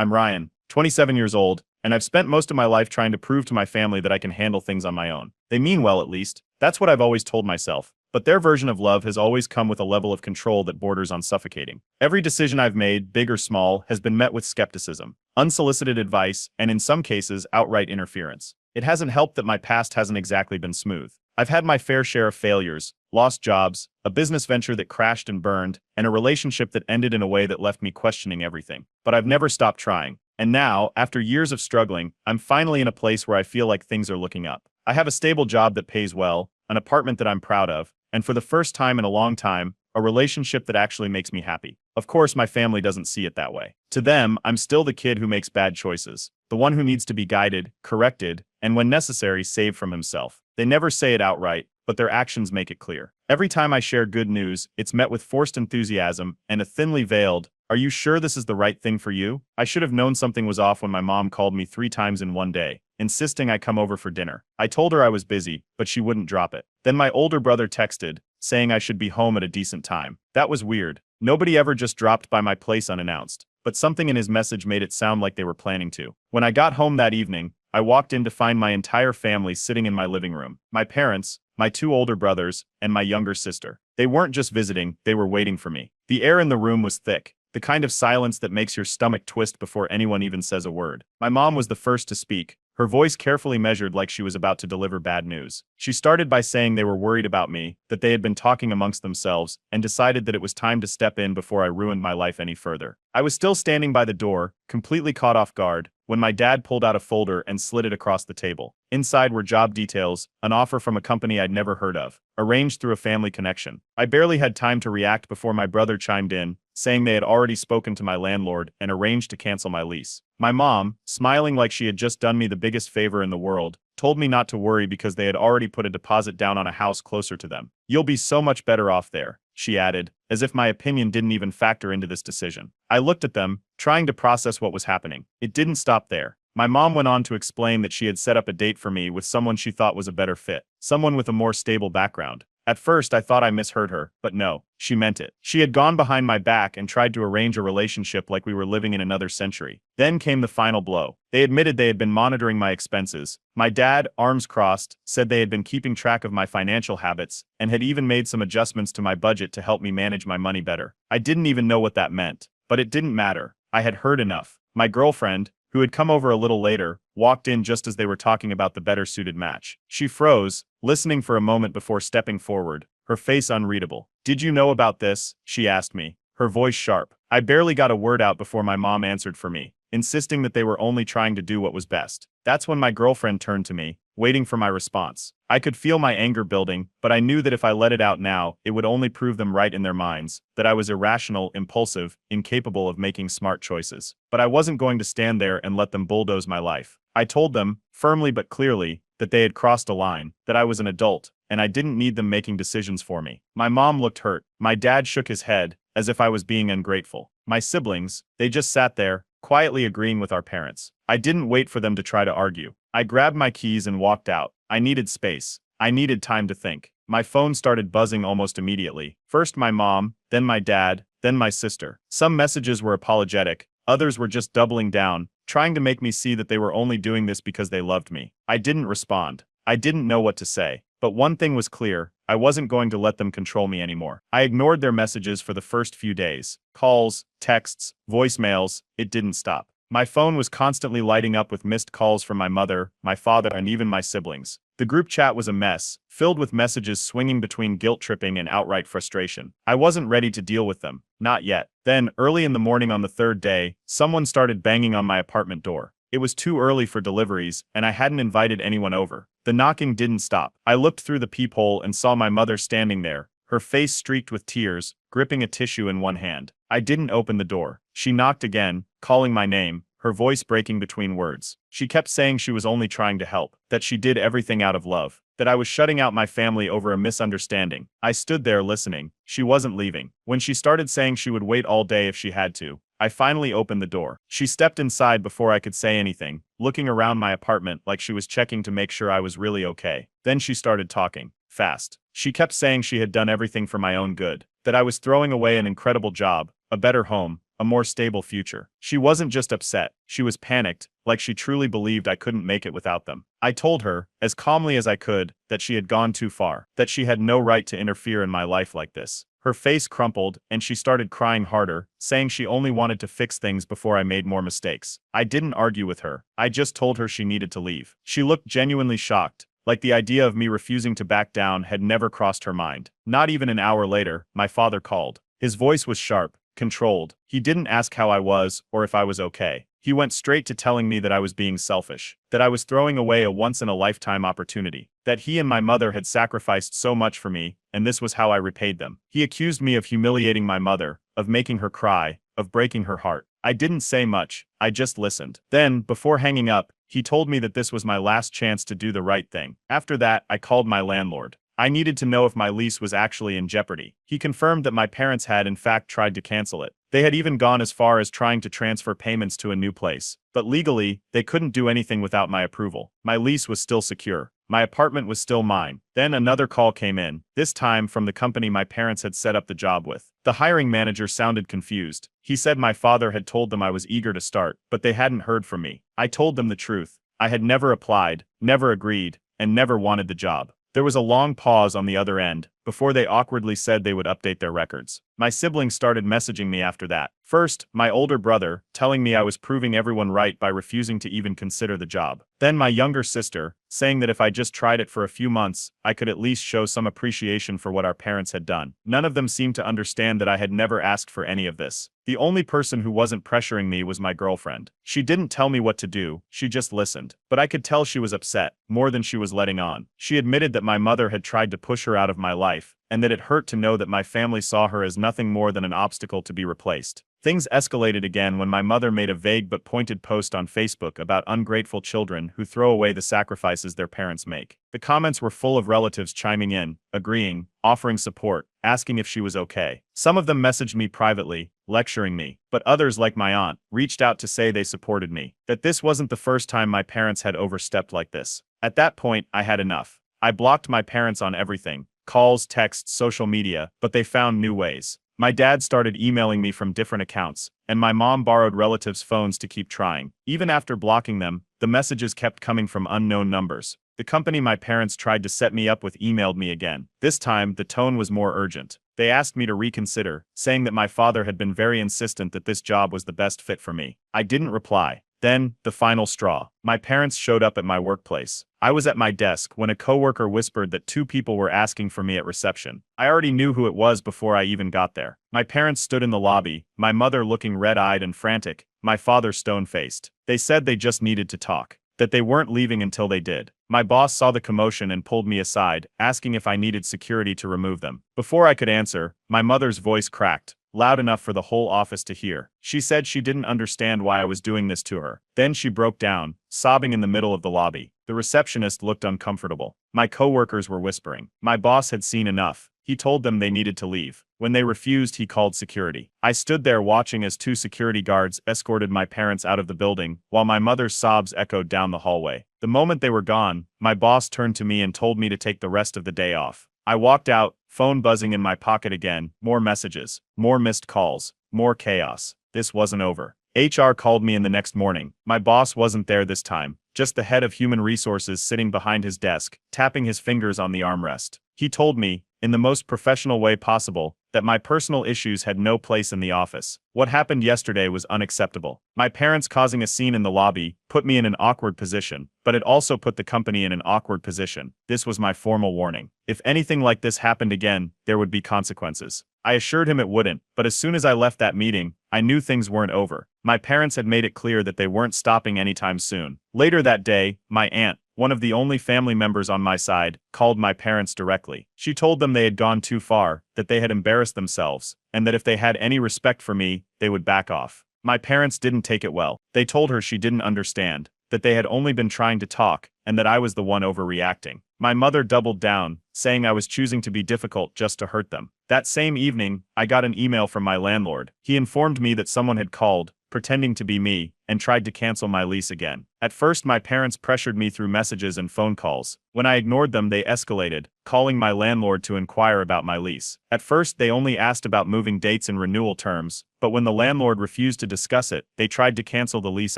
I'm Ryan, 27 years old, and I've spent most of my life trying to prove to my family that I can handle things on my own. They mean well, at least. That's what I've always told myself. But their version of love has always come with a level of control that borders on suffocating. Every decision I've made, big or small, has been met with skepticism, unsolicited advice, and in some cases, outright interference. It hasn't helped that my past hasn't exactly been smooth. I've had my fair share of failures, lost jobs, a business venture that crashed and burned, and a relationship that ended in a way that left me questioning everything. But I've never stopped trying. And now, after years of struggling, I'm finally in a place where I feel like things are looking up. I have a stable job that pays well, an apartment that I'm proud of, and for the first time in a long time, a relationship that actually makes me happy. Of course, my family doesn't see it that way. To them, I'm still the kid who makes bad choices, the one who needs to be guided, corrected, and when necessary, saved from himself. They never say it outright, but their actions make it clear. Every time I share good news, it's met with forced enthusiasm and a thinly veiled, "Are you sure this is the right thing for you?" I should have known something was off when my mom called me 3 times in one day, insisting I come over for dinner. I told her I was busy, but she wouldn't drop it. Then my older brother texted, saying I should be home at a decent time. That was weird. Nobody ever just dropped by my place unannounced, but something in his message made it sound like they were planning to. When I got home that evening, I walked in to find my entire family sitting in my living room. My parents, my 2 older brothers, and my younger sister. They weren't just visiting, they were waiting for me. The air in the room was thick, the kind of silence that makes your stomach twist before anyone even says a word. My mom was the first to speak, her voice carefully measured like she was about to deliver bad news. She started by saying they were worried about me, that they had been talking amongst themselves, and decided that it was time to step in before I ruined my life any further. I was still standing by the door, completely caught off guard, when my dad pulled out a folder and slid it across the table. Inside were job details, an offer from a company I'd never heard of, arranged through a family connection. I barely had time to react before my brother chimed in, saying they had already spoken to my landlord and arranged to cancel my lease. My mom, smiling like she had just done me the biggest favor in the world, told me not to worry because they had already put a deposit down on a house closer to them. "You'll be so much better off there," she added, as if my opinion didn't even factor into this decision. I looked at them, trying to process what was happening. It didn't stop there. My mom went on to explain that she had set up a date for me with someone she thought was a better fit, someone with a more stable background. At first, I thought I misheard her, but no, she meant it. She had gone behind my back and tried to arrange a relationship like we were living in another century. Then came the final blow. They admitted they had been monitoring my expenses. My dad, arms crossed, said they had been keeping track of my financial habits and had even made some adjustments to my budget to help me manage my money better. I didn't even know what that meant, but it didn't matter. I had heard enough. My girlfriend, who had come over a little later, walked in just as they were talking about the better-suited match. She froze, listening for a moment before stepping forward, her face unreadable. "Did you know about this?" she asked me, her voice sharp. I barely got a word out before my mom answered for me, insisting that they were only trying to do what was best. That's when my girlfriend turned to me, waiting for my response. I could feel my anger building, but I knew that if I let it out now, it would only prove them right in their minds, that I was irrational, impulsive, incapable of making smart choices. But I wasn't going to stand there and let them bulldoze my life. I told them, firmly but clearly, that they had crossed a line, that I was an adult, and I didn't need them making decisions for me. My mom looked hurt. My dad shook his head, as if I was being ungrateful. My siblings, they just sat there, quietly agreeing with our parents. I didn't wait for them to try to argue. I grabbed my keys and walked out. I needed space. I needed time to think. My phone started buzzing almost immediately. First my mom, then my dad, then my sister. Some messages were apologetic, others were just doubling down, trying to make me see that they were only doing this because they loved me. I didn't respond. I didn't know what to say. But one thing was clear, I wasn't going to let them control me anymore. I ignored their messages for the first few days. Calls, texts, voicemails, it didn't stop. My phone was constantly lighting up with missed calls from my mother, my father, and even my siblings. The group chat was a mess, filled with messages swinging between guilt-tripping and outright frustration. I wasn't ready to deal with them. Not yet. Then, early in the morning on the 3rd day, someone started banging on my apartment door. It was too early for deliveries, and I hadn't invited anyone over. The knocking didn't stop. I looked through the peephole and saw my mother standing there, her face streaked with tears, gripping a tissue in one hand. I didn't open the door. She knocked again, calling my name, her voice breaking between words. She kept saying she was only trying to help, that she did everything out of love, that I was shutting out my family over a misunderstanding. I stood there listening. She wasn't leaving. When she started saying she would wait all day if she had to, I finally opened the door. She stepped inside before I could say anything, looking around my apartment like she was checking to make sure I was really okay. Then she started talking, fast. She kept saying she had done everything for my own good, that I was throwing away an incredible job, a better home, a more stable future. She wasn't just upset, she was panicked, like she truly believed I couldn't make it without them. I told her, as calmly as I could, that she had gone too far, that she had no right to interfere in my life like this. Her face crumpled, and she started crying harder, saying she only wanted to fix things before I made more mistakes. I didn't argue with her. I just told her she needed to leave. She looked genuinely shocked, like the idea of me refusing to back down had never crossed her mind. Not even an hour later, my father called. His voice was sharp, controlled. He didn't ask how I was or if I was okay. He went straight to telling me that I was being selfish, that I was throwing away a once-in-a-lifetime opportunity, that he and my mother had sacrificed so much for me, and this was how I repaid them. He accused me of humiliating my mother, of making her cry, of breaking her heart. I didn't say much, I just listened. Then, before hanging up, he told me that this was my last chance to do the right thing. After that, I called my landlord. I needed to know if my lease was actually in jeopardy. He confirmed that my parents had in fact tried to cancel it. They had even gone as far as trying to transfer payments to a new place. But legally, they couldn't do anything without my approval. My lease was still secure. My apartment was still mine. Then another call came in, this time from the company my parents had set up the job with. The hiring manager sounded confused. He said my father had told them I was eager to start, but they hadn't heard from me. I told them the truth. I had never applied, never agreed, and never wanted the job. There was a long pause on the other end, before they awkwardly said they would update their records. My siblings started messaging me after that. First, my older brother, telling me I was proving everyone right by refusing to even consider the job. Then my younger sister, saying that if I just tried it for a few months, I could at least show some appreciation for what our parents had done. None of them seemed to understand that I had never asked for any of this. The only person who wasn't pressuring me was my girlfriend. She didn't tell me what to do, she just listened. But I could tell she was upset, more than she was letting on. She admitted that my mother had tried to push her out of my life, and that it hurt to know that my family saw her as nothing more than an obstacle to be replaced. Things escalated again when my mother made a vague but pointed post on Facebook about ungrateful children who throw away the sacrifices their parents make. The comments were full of relatives chiming in, agreeing, offering support, asking if she was okay. Some of them messaged me privately, lecturing me, but others, like my aunt, reached out to say they supported me, that this wasn't the first time my parents had overstepped like this. At that point, I had enough. I blocked my parents on everything, calls, texts, social media, but they found new ways. My dad started emailing me from different accounts, and my mom borrowed relatives' phones to keep trying. Even after blocking them, the messages kept coming from unknown numbers. The company my parents tried to set me up with emailed me again. This time, the tone was more urgent. They asked me to reconsider, saying that my father had been very insistent that this job was the best fit for me. I didn't reply. Then, the final straw. My parents showed up at my workplace. I was at my desk when a coworker whispered that two people were asking for me at reception. I already knew who it was before I even got there. My parents stood in the lobby, my mother looking red-eyed and frantic, my father stone-faced. They said they just needed to talk, that they weren't leaving until they did. My boss saw the commotion and pulled me aside, asking if I needed security to remove them. Before I could answer, my mother's voice cracked, loud enough for the whole office to hear. She said she didn't understand why I was doing this to her. Then she broke down, sobbing in the middle of the lobby. The receptionist looked uncomfortable. My coworkers were whispering. My boss had seen enough. He told them they needed to leave. When they refused, he called security. I stood there watching as two security guards escorted my parents out of the building, while my mother's sobs echoed down the hallway. The moment they were gone, my boss turned to me and told me to take the rest of the day off. I walked out, phone buzzing in my pocket again, more messages, more missed calls, more chaos. This wasn't over. HR called me in the next morning. My boss wasn't there this time, just the head of human resources sitting behind his desk, tapping his fingers on the armrest. He told me, in the most professional way possible, that my personal issues had no place in the office. What happened yesterday was unacceptable. My parents causing a scene in the lobby put me in an awkward position, but it also put the company in an awkward position. This was my formal warning. If anything like this happened again, there would be consequences. I assured him it wouldn't, but as soon as I left that meeting, I knew things weren't over. My parents had made it clear that they weren't stopping anytime soon. Later that day, my aunt, one of the only family members on my side, called my parents directly. She told them they had gone too far, that they had embarrassed themselves, and that if they had any respect for me, they would back off. My parents didn't take it well. They told her she didn't understand, that they had only been trying to talk, and that I was the one overreacting. My mother doubled down, saying I was choosing to be difficult just to hurt them. That same evening, I got an email from my landlord. He informed me that someone had called, pretending to be me, and tried to cancel my lease again. At first, my parents pressured me through messages and phone calls. When I ignored them, they escalated, calling my landlord to inquire about my lease. At first, they only asked about moving dates and renewal terms, but when the landlord refused to discuss it, they tried to cancel the lease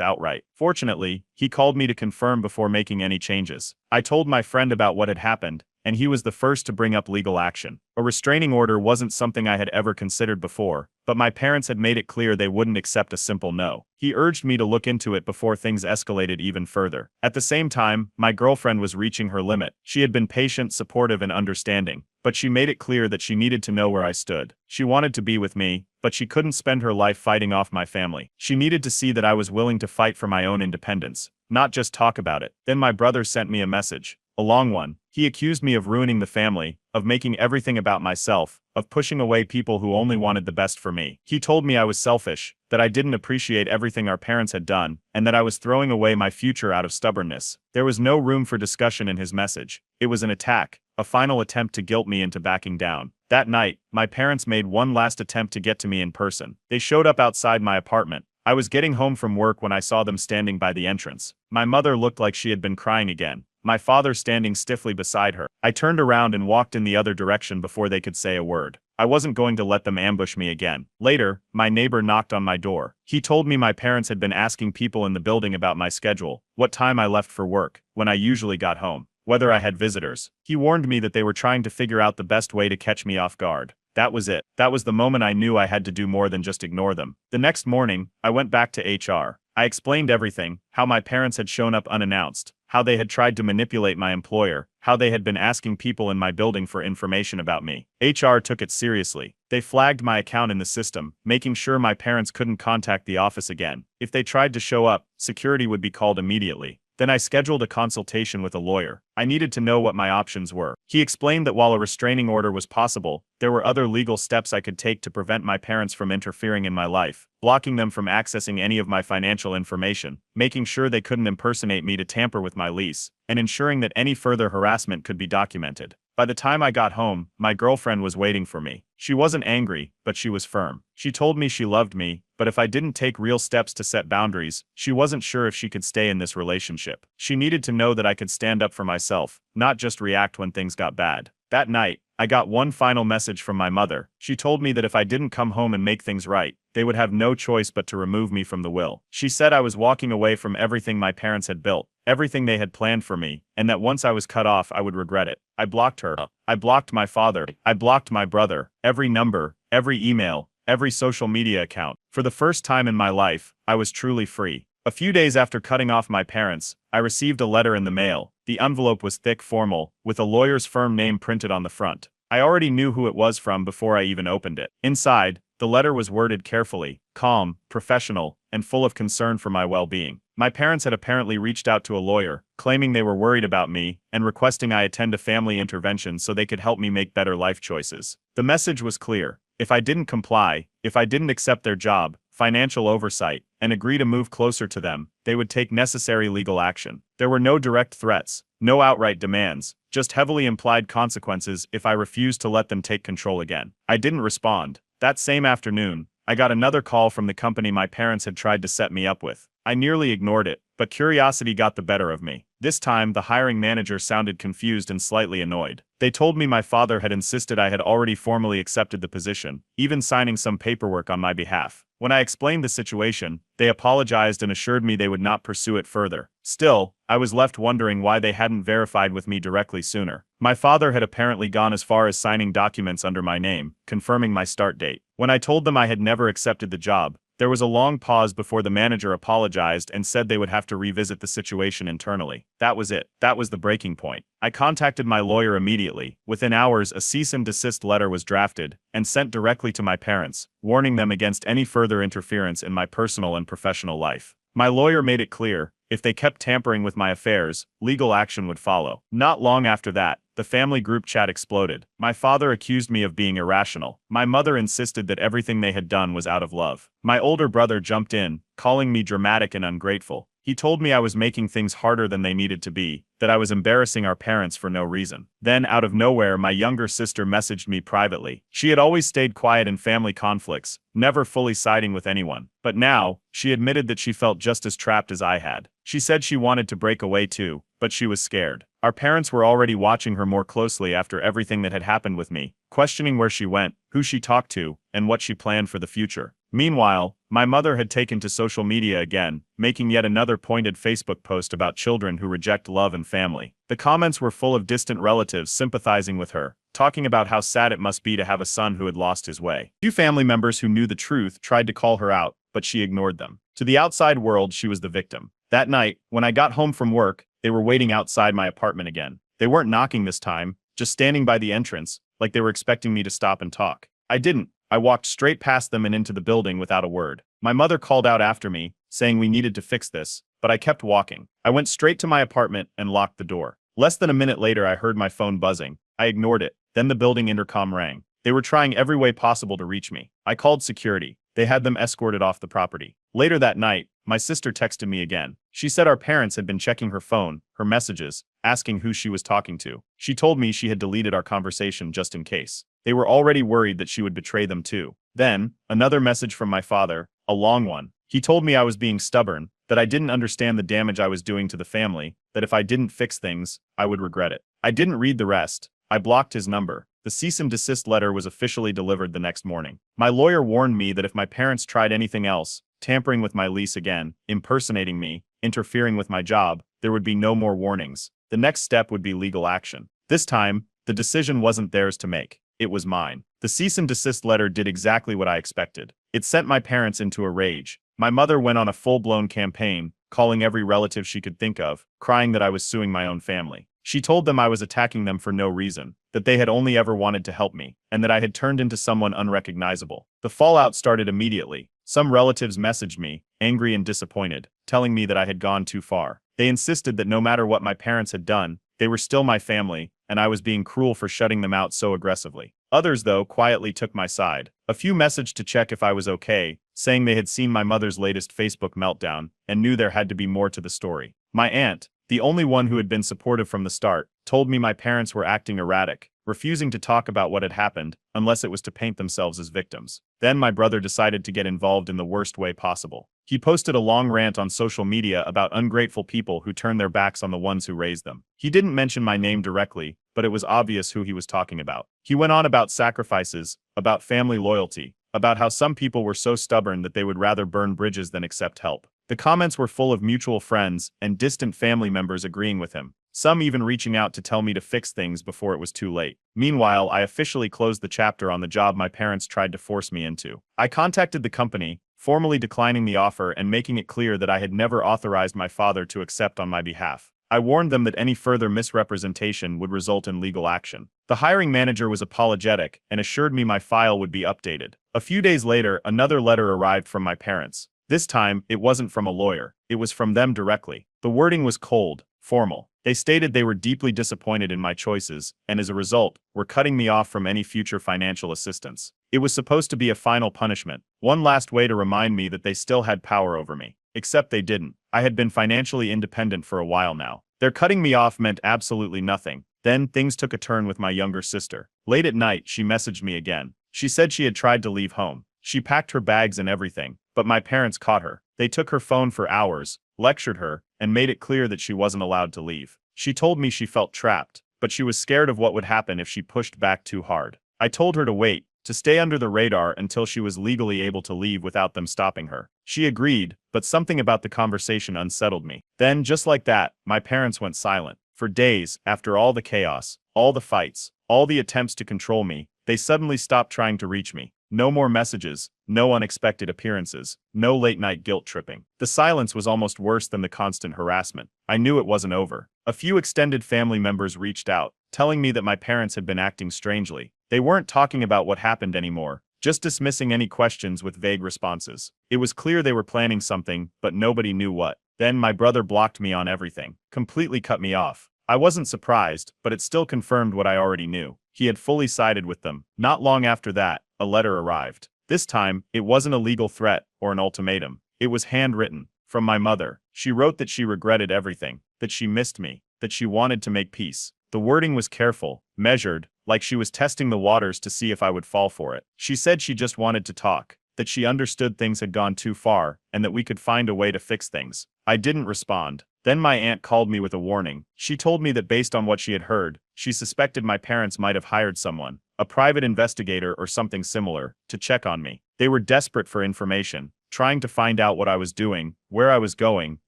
outright. Fortunately, he called me to confirm before making any changes. I told my friend about what had happened, and he was the first to bring up legal action. A restraining order wasn't something I had ever considered before, but my parents had made it clear they wouldn't accept a simple no. He urged me to look into it before things escalated even further. At the same time, my girlfriend was reaching her limit. She had been patient, supportive, and understanding, but she made it clear that she needed to know where I stood. She wanted to be with me, but she couldn't spend her life fighting off my family. She needed to see that I was willing to fight for my own independence, not just talk about it. Then my brother sent me a message. A long one. He accused me of ruining the family, of making everything about myself, of pushing away people who only wanted the best for me. He told me I was selfish, that I didn't appreciate everything our parents had done, and that I was throwing away my future out of stubbornness. There was no room for discussion in his message. It was an attack, a final attempt to guilt me into backing down. That night, my parents made one last attempt to get to me in person. They showed up outside my apartment. I was getting home from work when I saw them standing by the entrance. My mother looked like she had been crying again, my father standing stiffly beside her. I turned around and walked in the other direction before they could say a word. I wasn't going to let them ambush me again. Later, my neighbor knocked on my door. He told me my parents had been asking people in the building about my schedule, what time I left for work, when I usually got home, whether I had visitors. He warned me that they were trying to figure out the best way to catch me off guard. That was it. That was the moment I knew I had to do more than just ignore them. The next morning, I went back to HR. I explained everything, how my parents had shown up unannounced, how they had tried to manipulate my employer, how they had been asking people in my building for information about me. HR took it seriously. They flagged my account in the system, making sure my parents couldn't contact the office again. If they tried to show up, security would be called immediately. Then I scheduled a consultation with a lawyer. I needed to know what my options were. He explained that while a restraining order was possible, there were other legal steps I could take to prevent my parents from interfering in my life, blocking them from accessing any of my financial information, making sure they couldn't impersonate me to tamper with my lease, and ensuring that any further harassment could be documented. By the time I got home, my girlfriend was waiting for me. She wasn't angry, but she was firm. She told me she loved me, but if I didn't take real steps to set boundaries, she wasn't sure if she could stay in this relationship. She needed to know that I could stand up for myself, not just react when things got bad. That night, I got one final message from my mother. She told me that if I didn't come home and make things right, they would have no choice but to remove me from the will. She said I was walking away from everything my parents had built, everything they had planned for me, and that once I was cut off, I would regret it. I blocked her. I blocked my father. I blocked my brother. Every number, every email, every social media account. For the first time in my life, I was truly free. A few days after cutting off my parents, I received a letter in the mail. The envelope was thick, formal, with a lawyer's firm name printed on the front. I already knew who it was from before I even opened it. Inside, the letter was worded carefully, calm, professional, and full of concern for my well-being. My parents had apparently reached out to a lawyer, claiming they were worried about me, and requesting I attend a family intervention so they could help me make better life choices. The message was clear. If I didn't comply, if I didn't accept their job, financial oversight, and agree to move closer to them, they would take necessary legal action. There were no direct threats, no outright demands, just heavily implied consequences if I refused to let them take control again. I didn't respond. That same afternoon, I got another call from the company my parents had tried to set me up with. I nearly ignored it, but curiosity got the better of me. This time, the hiring manager sounded confused and slightly annoyed. They told me my father had insisted I had already formally accepted the position, even signing some paperwork on my behalf. When I explained the situation, they apologized and assured me they would not pursue it further. Still, I was left wondering why they hadn't verified with me directly sooner. My father had apparently gone as far as signing documents under my name, confirming my start date. When I told them I had never accepted the job, there was a long pause before the manager apologized and said they would have to revisit the situation internally. That was it. That was the breaking point. I contacted my lawyer immediately. Within hours, a cease and desist letter was drafted and sent directly to my parents, warning them against any further interference in my personal and professional life. My lawyer made it clear, if they kept tampering with my affairs, legal action would follow. Not long after that, the family group chat exploded. My father accused me of being irrational. My mother insisted that everything they had done was out of love. My older brother jumped in, calling me dramatic and ungrateful. He told me I was making things harder than they needed to be, that I was embarrassing our parents for no reason. Then, out of nowhere, my younger sister messaged me privately. She had always stayed quiet in family conflicts, never fully siding with anyone. But now, she admitted that she felt just as trapped as I had. She said she wanted to break away too, but she was scared. Our parents were already watching her more closely after everything that had happened with me, questioning where she went, who she talked to, and what she planned for the future. Meanwhile, my mother had taken to social media again, making yet another pointed Facebook post about children who reject love and family. The comments were full of distant relatives sympathizing with her, talking about how sad it must be to have a son who had lost his way. Few family members who knew the truth tried to call her out, but she ignored them. To the outside world, she was the victim. That night, when I got home from work, they were waiting outside my apartment again. They weren't knocking this time, just standing by the entrance, like they were expecting me to stop and talk. I didn't. I walked straight past them and into the building without a word. My mother called out after me, saying we needed to fix this, but I kept walking. I went straight to my apartment and locked the door. Less than a minute later, I heard my phone buzzing. I ignored it. Then the building intercom rang. They were trying every way possible to reach me. I called security. They had them escorted off the property. Later that night, my sister texted me again. She said our parents had been checking her phone, her messages, asking who she was talking to. She told me she had deleted our conversation just in case. They were already worried that she would betray them too. Then, another message from my father, a long one. He told me I was being stubborn, that I didn't understand the damage I was doing to the family, that if I didn't fix things, I would regret it. I didn't read the rest. I blocked his number. The cease and desist letter was officially delivered the next morning. My lawyer warned me that if my parents tried anything else, tampering with my lease again, impersonating me, interfering with my job, there would be no more warnings. The next step would be legal action. This time, the decision wasn't theirs to make. It was mine. The cease and desist letter did exactly what I expected. It sent my parents into a rage. My mother went on a full-blown campaign, calling every relative she could think of, crying that I was suing my own family. She told them I was attacking them for no reason, that they had only ever wanted to help me, and that I had turned into someone unrecognizable. The fallout started immediately. Some relatives messaged me, angry and disappointed, telling me that I had gone too far. They insisted that no matter what my parents had done, they were still my family, and I was being cruel for shutting them out so aggressively. Others, though, quietly took my side. A few messaged to check if I was okay, saying they had seen my mother's latest Facebook meltdown, and knew there had to be more to the story. My aunt, the only one who had been supportive from the start, told me my parents were acting erratic, refusing to talk about what had happened, unless it was to paint themselves as victims. Then my brother decided to get involved in the worst way possible. He posted a long rant on social media about ungrateful people who turn their backs on the ones who raised them. He didn't mention my name directly, but it was obvious who he was talking about. He went on about sacrifices, about family loyalty, about how some people were so stubborn that they would rather burn bridges than accept help. The comments were full of mutual friends and distant family members agreeing with him, some even reaching out to tell me to fix things before it was too late. Meanwhile, I officially closed the chapter on the job my parents tried to force me into. I contacted the company, formally declining the offer and making it clear that I had never authorized my father to accept on my behalf. I warned them that any further misrepresentation would result in legal action. The hiring manager was apologetic and assured me my file would be updated. A few days later, another letter arrived from my parents. This time, it wasn't from a lawyer. It was from them directly. The wording was cold, formal. They stated they were deeply disappointed in my choices, and as a result, were cutting me off from any future financial assistance. It was supposed to be a final punishment, one last way to remind me that they still had power over me. Except they didn't. I had been financially independent for a while now. Their cutting me off meant absolutely nothing. Then, things took a turn with my younger sister. Late at night, she messaged me again. She said she had tried to leave home. She packed her bags and everything, but my parents caught her. They took her phone for hours, lectured her, and made it clear that she wasn't allowed to leave. She told me she felt trapped, but she was scared of what would happen if she pushed back too hard. I told her to wait, to stay under the radar until she was legally able to leave without them stopping her. She agreed, but something about the conversation unsettled me. Then, just like that, my parents went silent. For days, after all the chaos, all the fights, all the attempts to control me, they suddenly stopped trying to reach me. No more messages, no unexpected appearances, no late-night guilt tripping. The silence was almost worse than the constant harassment. I knew it wasn't over. A few extended family members reached out, telling me that my parents had been acting strangely. They weren't talking about what happened anymore, just dismissing any questions with vague responses. It was clear they were planning something, but nobody knew what. Then my brother blocked me on everything, completely cut me off. I wasn't surprised, but it still confirmed what I already knew. He had fully sided with them. Not long after that, a letter arrived. This time, it wasn't a legal threat or an ultimatum. It was handwritten, From my mother. She wrote that she regretted everything, that she missed me, that she wanted to make peace. The wording was careful, measured, like she was testing the waters to see if I would fall for it. She said she just wanted to talk, that she understood things had gone too far, and that we could find a way to fix things. I didn't respond. Then my aunt called me with a warning. She told me that based on what she had heard, she suspected my parents might have hired someone, a private investigator or something similar, to check on me. They were desperate for information, trying to find out what I was doing, where I was going,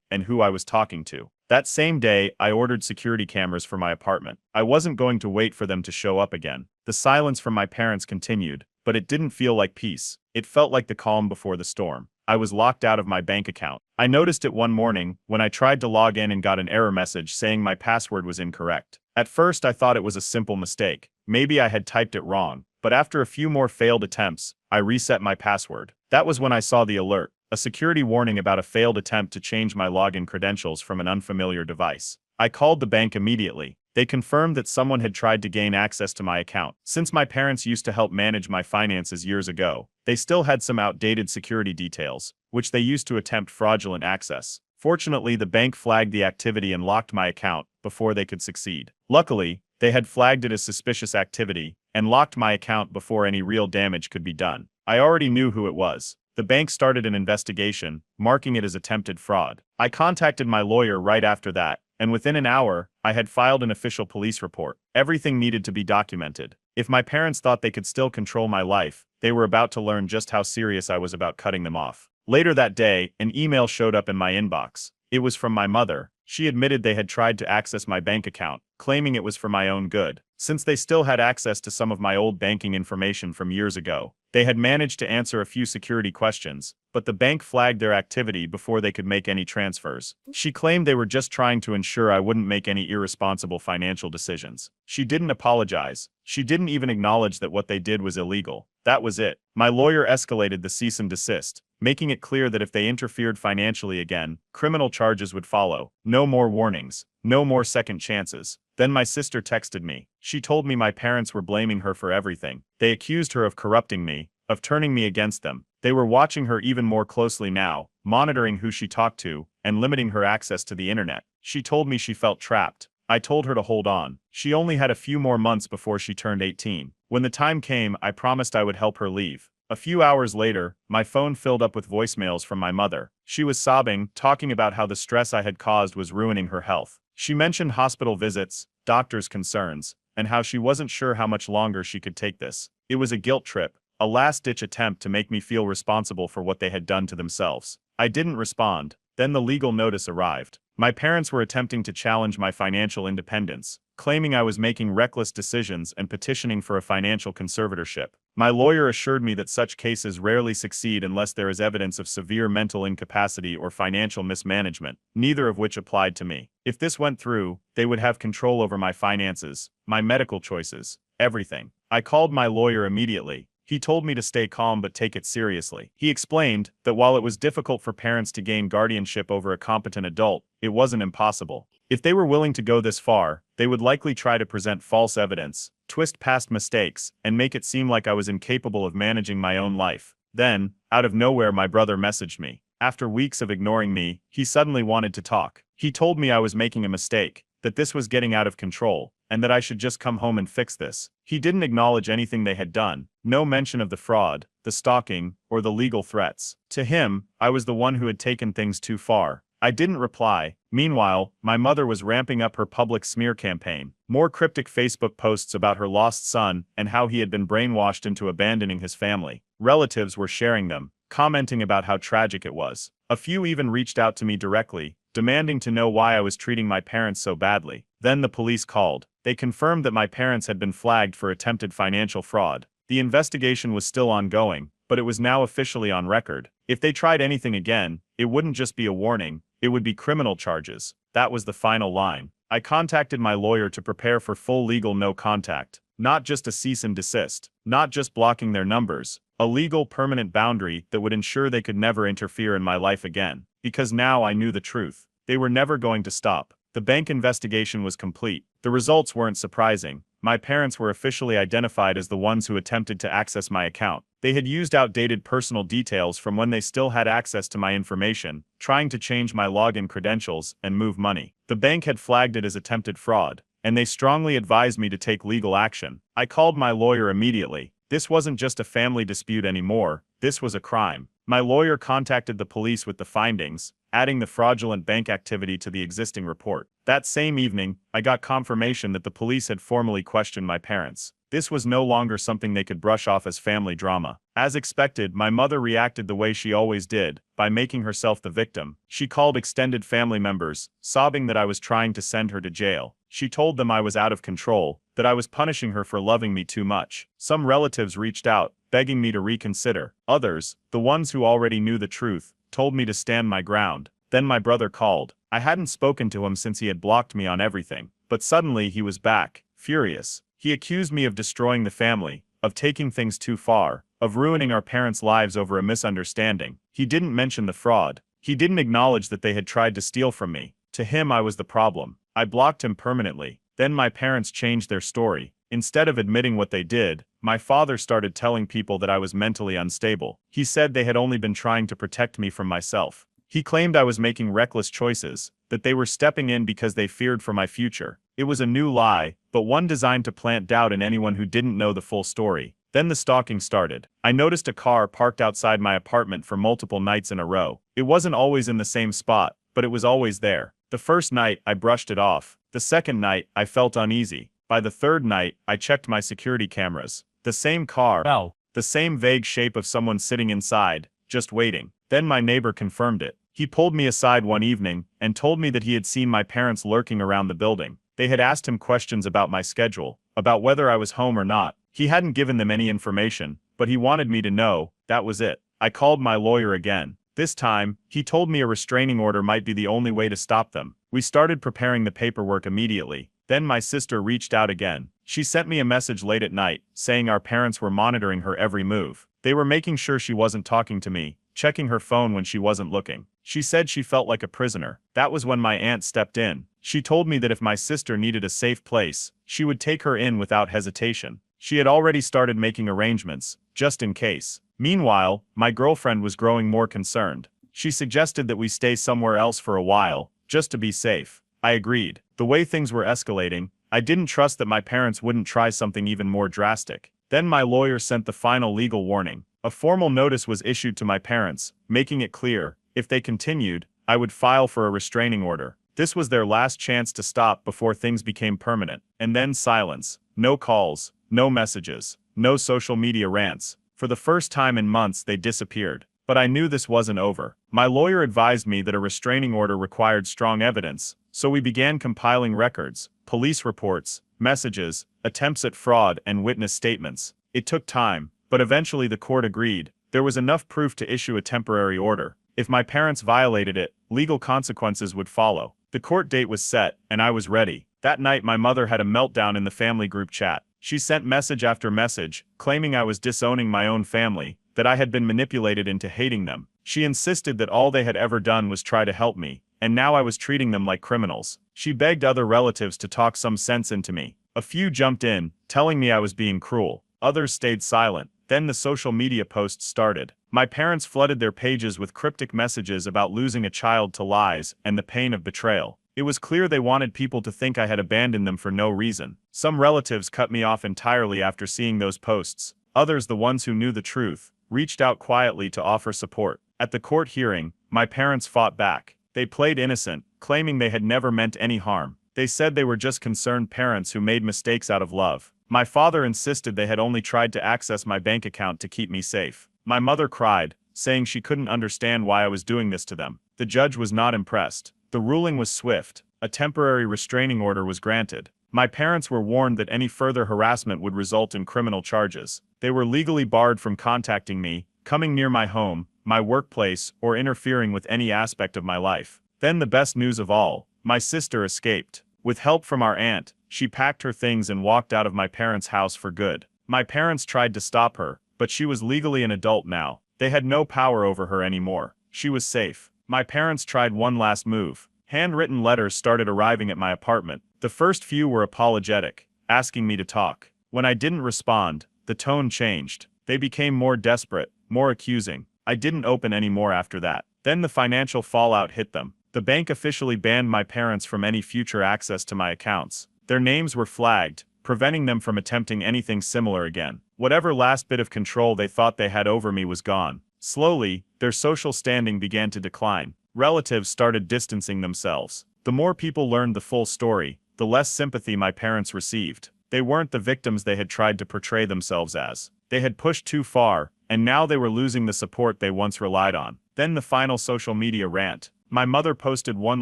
and who I was talking to. That same day, I ordered security cameras for my apartment. I wasn't going to wait for them to show up again. The silence from my parents continued, but it didn't feel like peace. It felt like the calm before the storm. I was locked out of my bank account. I noticed it one morning when I tried to log in and got an error message saying my password was incorrect. At first, I thought it was a simple mistake. Maybe I had typed it wrong, but after a few more failed attempts, I reset my password. That was when I saw the alert, a security warning about a failed attempt to change my login credentials from an unfamiliar device. I called the bank immediately. They confirmed that someone had tried to gain access to my account. Since my parents used to help manage my finances years ago, they still had some outdated security details, which they used to attempt fraudulent access. Fortunately, the bank flagged the activity and locked my account before they could succeed. Luckily, they had flagged it as suspicious activity and locked my account before any real damage could be done. I already knew who it was. The bank started an investigation, marking it as attempted fraud. I contacted my lawyer right after that, and within an hour, I had filed an official police report. Everything needed to be documented. If my parents thought they could still control my life, they were about to learn just how serious I was about cutting them off. Later that day, an email showed up in my inbox. It was from my mother. She admitted they had tried to access my bank account, claiming it was for my own good. Since they still had access to some of my old banking information from years ago, they had managed to answer a few security questions, but the bank flagged their activity before they could make any transfers. She claimed they were just trying to ensure I wouldn't make any irresponsible financial decisions. She didn't apologize. She didn't even acknowledge that what they did was illegal. That was it. My lawyer escalated the cease and desist, making it clear that if they interfered financially again, criminal charges would follow. No more warnings. No more second chances. Then my sister texted me. She told me my parents were blaming her for everything. They accused her of corrupting me, of turning me against them. They were watching her even more closely now, monitoring who she talked to, and limiting her access to the internet. She told me she felt trapped. I told her to hold on. She only had a few more months before she turned 18. When the time came, I promised I would help her leave. A few hours later, my phone filled up with voicemails from my mother. She was sobbing, talking about how the stress I had caused was ruining her health. She mentioned hospital visits, doctors' concerns, and how she wasn't sure how much longer she could take this. It was a guilt trip, a last-ditch attempt to make me feel responsible for what they had done to themselves. I didn't respond. Then the legal notice arrived. My parents were attempting to challenge my financial independence, claiming I was making reckless decisions and petitioning for a financial conservatorship. My lawyer assured me that such cases rarely succeed unless there is evidence of severe mental incapacity or financial mismanagement, neither of which applied to me. If this went through, they would have control over my finances, my medical choices, everything. I called my lawyer immediately. He told me to stay calm but take it seriously. He explained that while it was difficult for parents to gain guardianship over a competent adult, it wasn't impossible. If they were willing to go this far, they would likely try to present false evidence, twist past mistakes, and make it seem like I was incapable of managing my own life. Then, out of nowhere, my brother messaged me. After weeks of ignoring me, he suddenly wanted to talk. He told me I was making a mistake, that this was getting out of control, and that I should just come home and fix this. He didn't acknowledge anything they had done, no mention of the fraud, the stalking, or the legal threats. To him, I was the one who had taken things too far. I didn't reply. Meanwhile, my mother was ramping up her public smear campaign. More cryptic Facebook posts about her lost son and how he had been brainwashed into abandoning his family. Relatives were sharing them, commenting about how tragic it was. A few even reached out to me directly, demanding to know why I was treating my parents so badly. Then the police called. They confirmed that my parents had been flagged for attempted financial fraud. The investigation was still ongoing, but it was now officially on record. If they tried anything again, it wouldn't just be a warning, it would be criminal charges. That was the final line. I contacted my lawyer to prepare for full legal no contact, not just a cease and desist, not just blocking their numbers, a legal permanent boundary that would ensure they could never interfere in my life again. Because now I knew the truth. They were never going to stop. The bank investigation was complete. The results weren't surprising. my parents were officially identified as the ones who attempted to access my account. They had used outdated personal details from when they still had access to my information, trying to change my login credentials and move money. The bank had flagged it as attempted fraud, and they strongly advised me to take legal action. I called my lawyer immediately. This wasn't just a family dispute anymore, this was a crime. My lawyer contacted the police with the findings, adding the fraudulent bank activity to the existing report. That same evening, I got confirmation that the police had formally questioned my parents. This was no longer something they could brush off as family drama. As expected, my mother reacted the way she always did, by making herself the victim. She called extended family members, sobbing that I was trying to send her to jail. She told them I was out of control, that I was punishing her for loving me too much. Some relatives reached out, begging me to reconsider. Others, the ones who already knew the truth, told me to stand my ground. Then my brother called. I hadn't spoken to him since he had blocked me on everything. But suddenly he was back, furious. He accused me of destroying the family, of taking things too far, of ruining our parents' lives over a misunderstanding. He didn't mention the fraud. He didn't acknowledge that they had tried to steal from me. To him I was the problem. I blocked him permanently. Then my parents changed their story. Instead of admitting what they did, my father started telling people that I was mentally unstable. He said they had only been trying to protect me from myself. He claimed I was making reckless choices, that they were stepping in because they feared for my future. It was a new lie, but one designed to plant doubt in anyone who didn't know the full story. Then the stalking started. I noticed a car parked outside my apartment for multiple nights in a row. It wasn't always in the same spot, but it was always there. The first night, I brushed it off. The second night, I felt uneasy. By the third night, I checked my security cameras. The same car. Well, The same vague shape of someone sitting inside, just waiting. Then my neighbor confirmed it. He pulled me aside one evening and told me that he had seen my parents lurking around the building. They had asked him questions about my schedule, about whether I was home or not. He hadn't given them any information, but he wanted me to know. That was it. I called my lawyer again. This time, he told me a restraining order might be the only way to stop them. We started preparing the paperwork immediately. Then my sister reached out again. She sent me a message late at night, saying our parents were monitoring her every move. They were making sure she wasn't talking to me, checking her phone when she wasn't looking. She said she felt like a prisoner. That was when my aunt stepped in. She told me that if my sister needed a safe place, she would take her in without hesitation. She had already started making arrangements, just in case. Meanwhile, my girlfriend was growing more concerned. She suggested that we stay somewhere else for a while, just to be safe. I agreed. The way things were escalating, I didn't trust that my parents wouldn't try something even more drastic. Then my lawyer sent the final legal warning. A formal notice was issued to my parents, making it clear, if they continued, I would file for a restraining order. This was their last chance to stop before things became permanent. And then silence. No calls, no messages, no social media rants. For the first time in months they disappeared. But I knew this wasn't over. My lawyer advised me that a restraining order required strong evidence, so we began compiling records, police reports, messages, attempts at fraud, and witness statements. It took time, but eventually the court agreed. There was enough proof to issue a temporary order. If my parents violated it, legal consequences would follow. The court date was set, and I was ready. That night my mother had a meltdown in the family group chat. She sent message after message, claiming I was disowning my own family, that I had been manipulated into hating them. She insisted that all they had ever done was try to help me, and now I was treating them like criminals. She begged other relatives to talk some sense into me. A few jumped in, telling me I was being cruel. Others stayed silent. Then the social media posts started. My parents flooded their pages with cryptic messages about losing a child to lies and the pain of betrayal. It was clear they wanted people to think I had abandoned them for no reason. Some relatives cut me off entirely after seeing those posts. Others, the ones who knew the truth, reached out quietly to offer support. At the court hearing, my parents fought back. They played innocent, claiming they had never meant any harm. They said they were just concerned parents who made mistakes out of love. My father insisted they had only tried to access my bank account to keep me safe. My mother cried, saying she couldn't understand why I was doing this to them. The judge was not impressed. The ruling was swift. A temporary restraining order was granted. My parents were warned that any further harassment would result in criminal charges. They were legally barred from contacting me, coming near my home, my workplace, or interfering with any aspect of my life. Then the best news of all, my sister escaped. With help from our aunt, she packed her things and walked out of my parents' house for good. My parents tried to stop her, but she was legally an adult now. They had no power over her anymore. She was safe. My parents tried one last move. Handwritten letters started arriving at my apartment. The first few were apologetic, asking me to talk. When I didn't respond, the tone changed. They became more desperate, more accusing. I didn't open any more after that. Then the financial fallout hit them. The bank officially banned my parents from any future access to my accounts. Their names were flagged, preventing them from attempting anything similar again. Whatever last bit of control they thought they had over me was gone. Slowly, their social standing began to decline. Relatives started distancing themselves. The more people learned the full story, the less sympathy my parents received. They weren't the victims they had tried to portray themselves as. They had pushed too far, and now they were losing the support they once relied on. Then the final social media rant. My mother posted one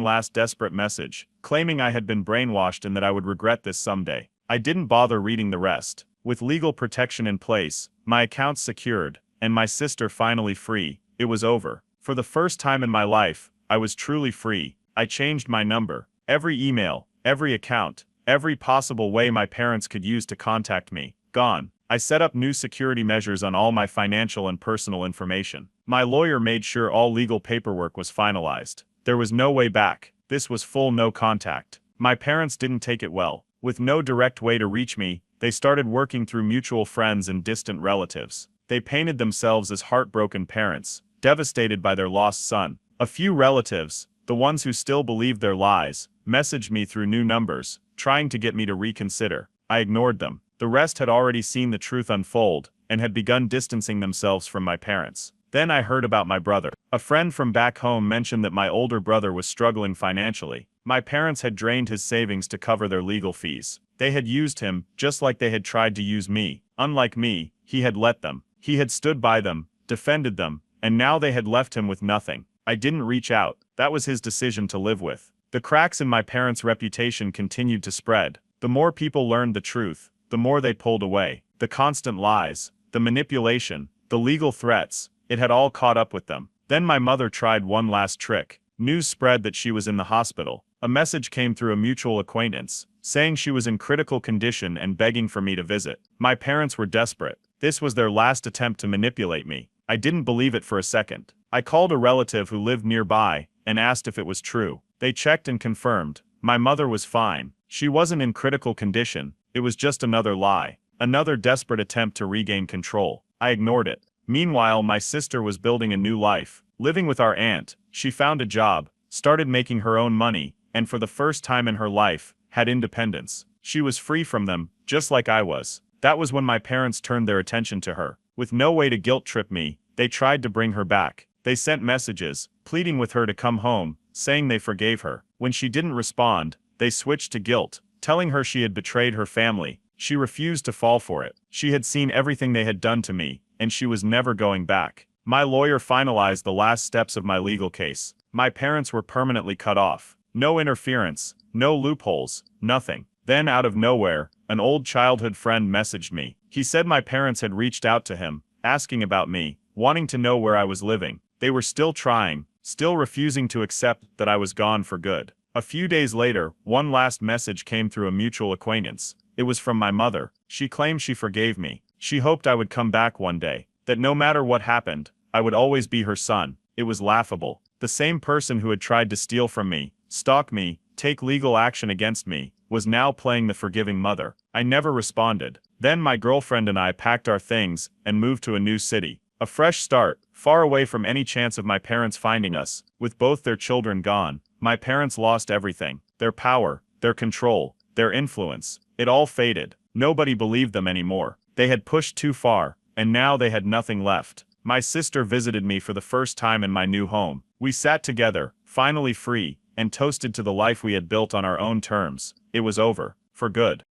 last desperate message, claiming I had been brainwashed and that I would regret this someday. I didn't bother reading the rest. With legal protection in place, my accounts secured, and my sister finally free, it was over. For the first time in my life, I was truly free. I changed my number, every email, every account, every possible way my parents could use to contact me, gone. I set up new security measures on all my financial and personal information. My lawyer made sure all legal paperwork was finalized. There was no way back. This was full no contact. My parents didn't take it well. With no direct way to reach me, they started working through mutual friends and distant relatives. They painted themselves as heartbroken parents, devastated by their lost son. A few relatives, the ones who still believed their lies, messaged me through new numbers, trying to get me to reconsider. I ignored them. The rest had already seen the truth unfold, and had begun distancing themselves from my parents. Then I heard about my brother. A friend from back home mentioned that my older brother was struggling financially. My parents had drained his savings to cover their legal fees. They had used him, just like they had tried to use me. Unlike me, he had let them. He had stood by them, defended them, and now they had left him with nothing. I didn't reach out. That was his decision to live with. The cracks in my parents' reputation continued to spread. The more people learned the truth, the more they pulled away. The constant lies, the manipulation, the legal threats, it had all caught up with them. Then my mother tried one last trick. News spread that she was in the hospital. A message came through a mutual acquaintance, saying she was in critical condition and begging for me to visit. My parents were desperate. This was their last attempt to manipulate me. I didn't believe it for a second. I called a relative who lived nearby and asked if it was true. They checked and confirmed. My mother was fine. She wasn't in critical condition. It was just another lie. Another desperate attempt to regain control. I ignored it. Meanwhile, my sister was building a new life. Living with our aunt, she found a job, started making her own money, and for the first time in her life, had independence. She was free from them, just like I was. That was when my parents turned their attention to her. With no way to guilt-trip me, they tried to bring her back. They sent messages, pleading with her to come home, saying they forgave her. When she didn't respond, they switched to guilt, telling her she had betrayed her family. She refused to fall for it. She had seen everything they had done to me, and she was never going back. My lawyer finalized the last steps of my legal case. My parents were permanently cut off. No interference, no loopholes, nothing. Then out of nowhere, an old childhood friend messaged me. He said my parents had reached out to him, asking about me, wanting to know where I was living. They were still trying, still refusing to accept that I was gone for good. A few days later, one last message came through a mutual acquaintance. It was from my mother. She claimed she forgave me. She hoped I would come back one day, that no matter what happened, I would always be her son. It was laughable. The same person who had tried to steal from me, stalk me, take legal action against me, was now playing the forgiving mother. I never responded. Then my girlfriend and I packed our things and moved to a new city. A fresh start, far away from any chance of my parents finding us. With both their children gone, my parents lost everything. Their power, their control, their influence. It all faded. Nobody believed them anymore. They had pushed too far, and now they had nothing left. My sister visited me for the first time in my new home. We sat together, finally free, and toasted to the life we had built on our own terms. It was over. For good.